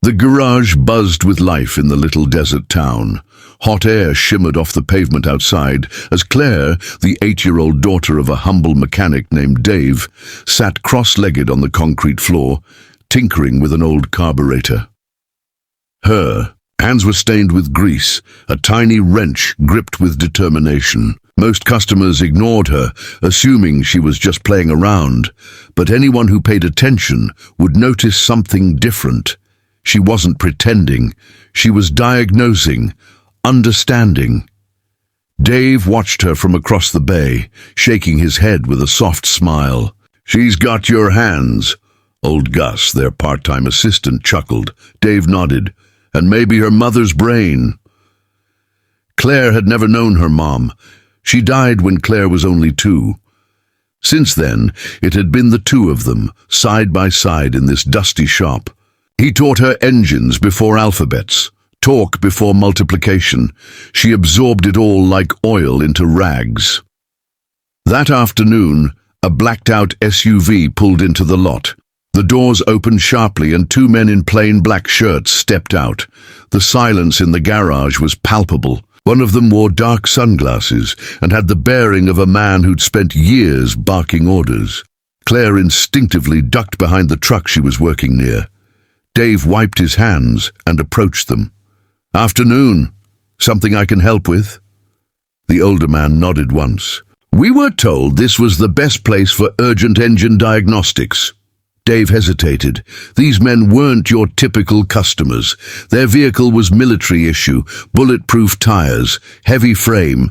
The garage buzzed with life in the little desert town. Hot air shimmered off the pavement outside as Claire, the 8-year-old daughter of a humble mechanic named Dave, sat cross-legged on the concrete floor, tinkering with an old carburetor. Her hands were stained with grease, a tiny wrench gripped with determination. Most customers ignored her, assuming she was just playing around, but anyone who paid attention would notice something different. She wasn't pretending. She was diagnosing, understanding. Dave watched her from across the bay, shaking his head with a soft smile. "She's got your hands." Old Gus, their part-time assistant, chuckled. Dave nodded. "And maybe her mother's brain." Claire had never known her mom. She died when Claire was only 2. Since then, it had been the two of them, side by side in this dusty shop. He taught her engines before alphabets, talk before multiplication. She absorbed it all like oil into rags. That afternoon, a blacked-out SUV pulled into the lot. The doors opened sharply and 2 men in plain black shirts stepped out. The silence in the garage was palpable. One of them wore dark sunglasses and had the bearing of a man who'd spent years barking orders. Claire instinctively ducked behind the truck she was working near. Dave wiped his hands and approached them. "Afternoon. Something I can help with?" The older man nodded once. "We were told this was the best place for urgent engine diagnostics." Dave hesitated. These men weren't your typical customers. Their vehicle was military issue, bulletproof tires, heavy frame.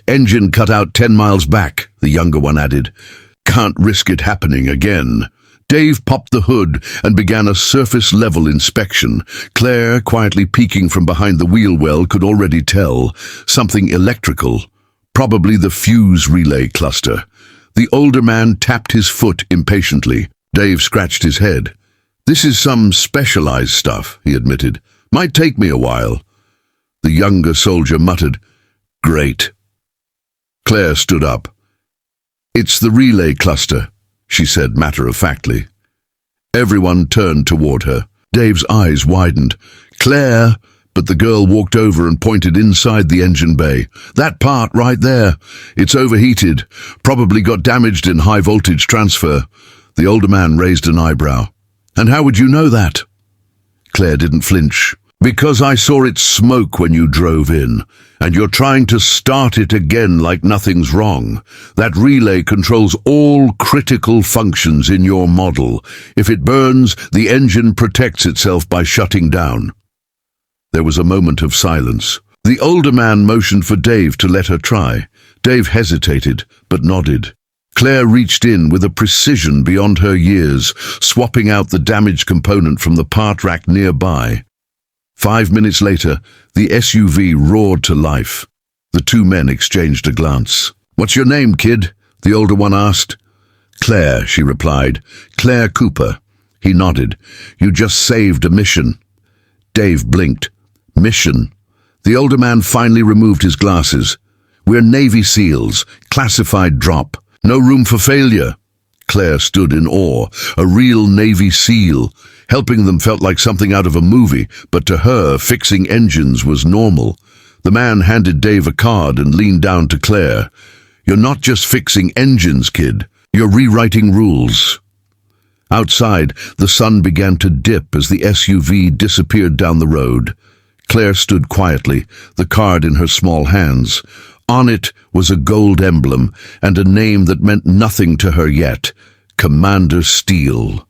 "Engine cut out 10 miles back," the younger one added. "Can't risk it happening again." Dave popped the hood and began a surface-level inspection. Claire, quietly peeking from behind the wheel well, could already tell something electrical, probably the fuse relay cluster. The older man tapped his foot impatiently. Dave scratched his head. "This is some specialized stuff," he admitted. "Might take me a while." The younger soldier muttered, "Great." Claire stood up. "It's the relay cluster," she said matter-of-factly. Everyone turned toward her. Dave's eyes widened. "Claire!" But the girl walked over and pointed inside the engine bay. "That part right there. It's overheated. Probably got damaged in high-voltage transfer." The older man raised an eyebrow. "And how would you know that?" Claire didn't flinch. "Because I saw it smoke when you drove in, and you're trying to start it again like nothing's wrong. That relay controls all critical functions in your model. If it burns, the engine protects itself by shutting down." There was a moment of silence. The older man motioned for Dave to let her try. Dave hesitated, but nodded. Claire reached in with a precision beyond her years, swapping out the damaged component from the part rack nearby. 5 minutes later, the SUV roared to life. The 2 men exchanged a glance. "What's your name, kid?" the older one asked. "Claire," she replied. "Claire Cooper." He nodded. "You just saved a mission." Dave blinked. "Mission?" The older man finally removed his glasses. "We're Navy SEALs, classified drop. No room for failure." Claire stood in awe. A real Navy SEAL. Helping them felt like something out of a movie, but to her, fixing engines was normal. The man handed Dave a card and leaned down to Claire. "You're not just fixing engines, kid. You're rewriting rules." Outside, the sun began to dip as the SUV disappeared down the road. Claire stood quietly, the card in her small hands. On it was a gold emblem and a name that meant nothing to her yet, Commander Steele.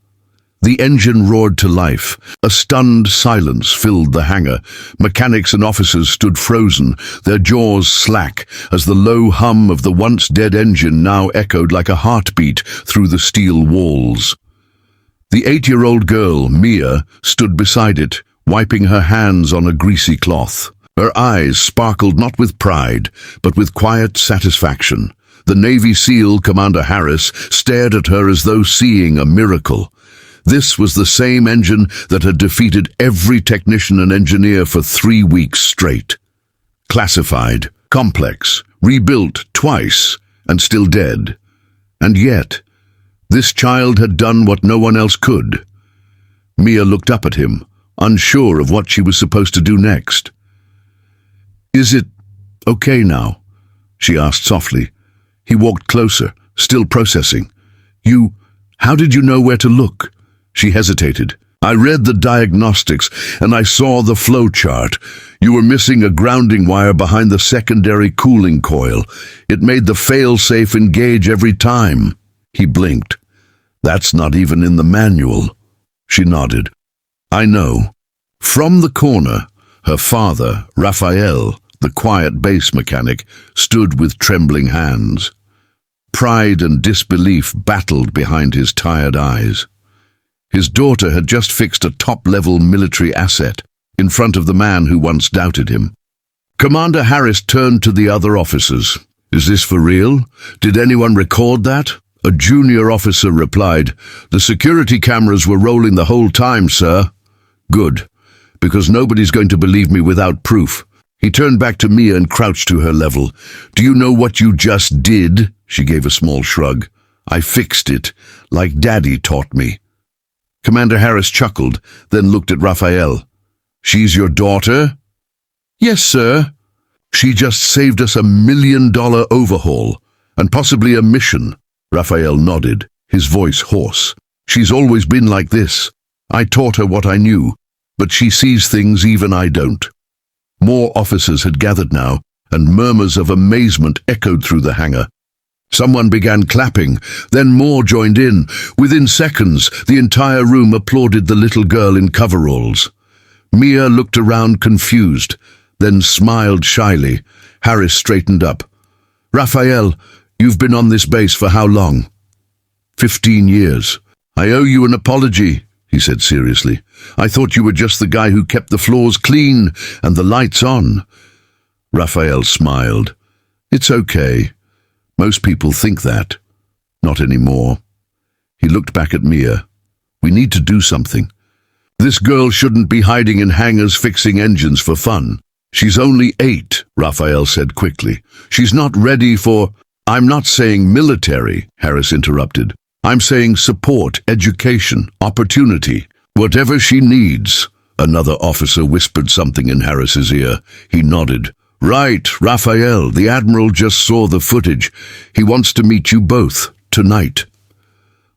The engine roared to life. A stunned silence filled the hangar. Mechanics and officers stood frozen, their jaws slack, as the low hum of the once-dead engine now echoed like a heartbeat through the steel walls. The 8-year-old girl, Mia, stood beside it, wiping her hands on a greasy cloth. Her eyes sparkled not with pride, but with quiet satisfaction. The Navy SEAL, Commander Harris, stared at her as though seeing a miracle. This was the same engine that had defeated every technician and engineer for 3 weeks straight. Classified, complex, rebuilt twice, and still dead. And yet, this child had done what no one else could. Mia looked up at him, unsure of what she was supposed to do next. "Is it okay now?" she asked softly. He walked closer, still processing. How did you know where to look?" She hesitated. "I read the diagnostics and I saw the flow chart. You were missing a grounding wire behind the secondary cooling coil. It made the fail-safe engage every time." He blinked. "That's not even in the manual." She nodded. "I know." From the corner, her father, Raphael, the quiet bass mechanic, stood with trembling hands. Pride and disbelief battled behind his tired eyes. His daughter had just fixed a top-level military asset in front of the man who once doubted him. Commander Harris turned to the other officers. "Is this for real? Did anyone record that?" A junior officer replied, "The security cameras were rolling the whole time, sir." "Good, because nobody's going to believe me without proof." He turned back to Mia and crouched to her level. "Do you know what you just did?" She gave a small shrug. "I fixed it, like Daddy taught me." Commander Harris chuckled, then looked at Raphael. "She's your daughter?" "Yes, sir." "She just saved us $1 million overhaul, and possibly a mission." Raphael nodded, his voice hoarse. "She's always been like this. I taught her what I knew, but she sees things even I don't." More officers had gathered now, and murmurs of amazement echoed through the hangar. Someone began clapping, then more joined in. Within seconds, the entire room applauded the little girl in coveralls. Mia looked around confused, then smiled shyly. Harris straightened up. "Raphael, you've been on this base for how long?" 15 years. "I owe you an apology," he said seriously. "I thought you were just the guy who kept the floors clean and the lights on." Raphael smiled. "It's okay. Most people think that. Not anymore." He looked back at Mia. "We need to do something. This girl shouldn't be hiding in hangars fixing engines for fun. She's only 8, Raphael said quickly. "She's not ready for—" "I'm not saying military," Harris interrupted. "I'm saying support, education, opportunity. Whatever she needs." Another officer whispered something in Harris's ear. He nodded. "Right, Raphael, the Admiral just saw the footage. He wants to meet you both, tonight."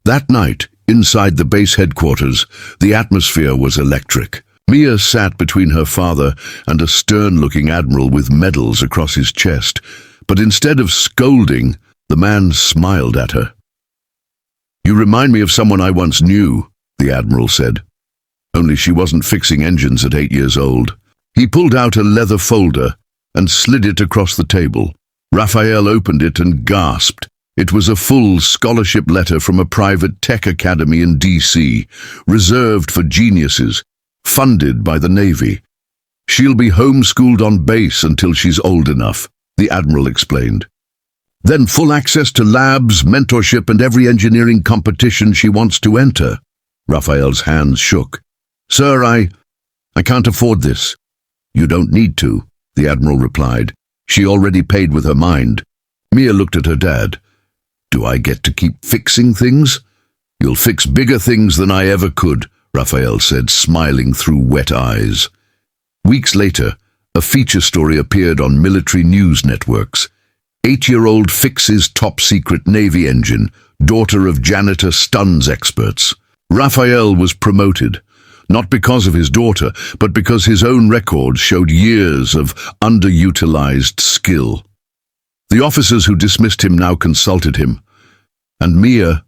That night, inside the base headquarters, the atmosphere was electric. Mia sat between her father and a stern-looking admiral with medals across his chest. But instead of scolding, the man smiled at her. "You remind me of someone I once knew," the admiral said. "Only she wasn't fixing engines at 8 years old." He pulled out a leather folder and slid it across the table. Raphael opened it and gasped. It was a full scholarship letter from a private tech academy in D.C., reserved for geniuses, funded by the Navy. "She'll be homeschooled on base until she's old enough," the admiral explained. "Then full access to labs, mentorship, and every engineering competition she wants to enter." Raphael's hands shook. "Sir, I can't afford this." "You don't need to," the admiral replied. "She already paid with her mind." Mia looked at her dad. "Do I get to keep fixing things?" "You'll fix bigger things than I ever could," Raphael said, smiling through wet eyes. Weeks later, a feature story appeared on military news networks. 8-year-old fixes top-secret Navy engine, daughter of janitor stuns experts. Raphael was promoted, not because of his daughter, but because his own records showed years of underutilized skill. The officers who dismissed him now consulted him. And Mia,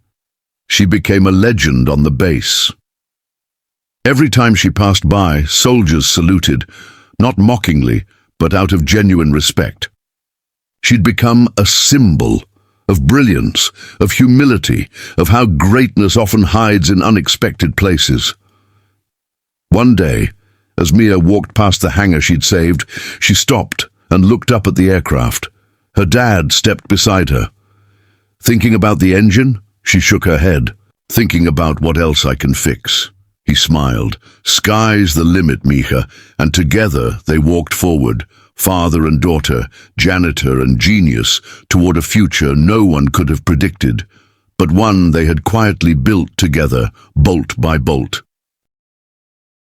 she became a legend on the base. Every time she passed by, soldiers saluted, not mockingly, but out of genuine respect. She'd become a symbol of brilliance, of humility, of how greatness often hides in unexpected places. One day, as Mia walked past the hangar she'd saved, she stopped and looked up at the aircraft. Her dad stepped beside her. "Thinking about the engine?" She shook her head. "Thinking about what else I can fix." He smiled. "Sky's the limit, Mija," and together they walked forward, father and daughter, janitor and genius, toward a future no one could have predicted, but one they had quietly built together, bolt by bolt.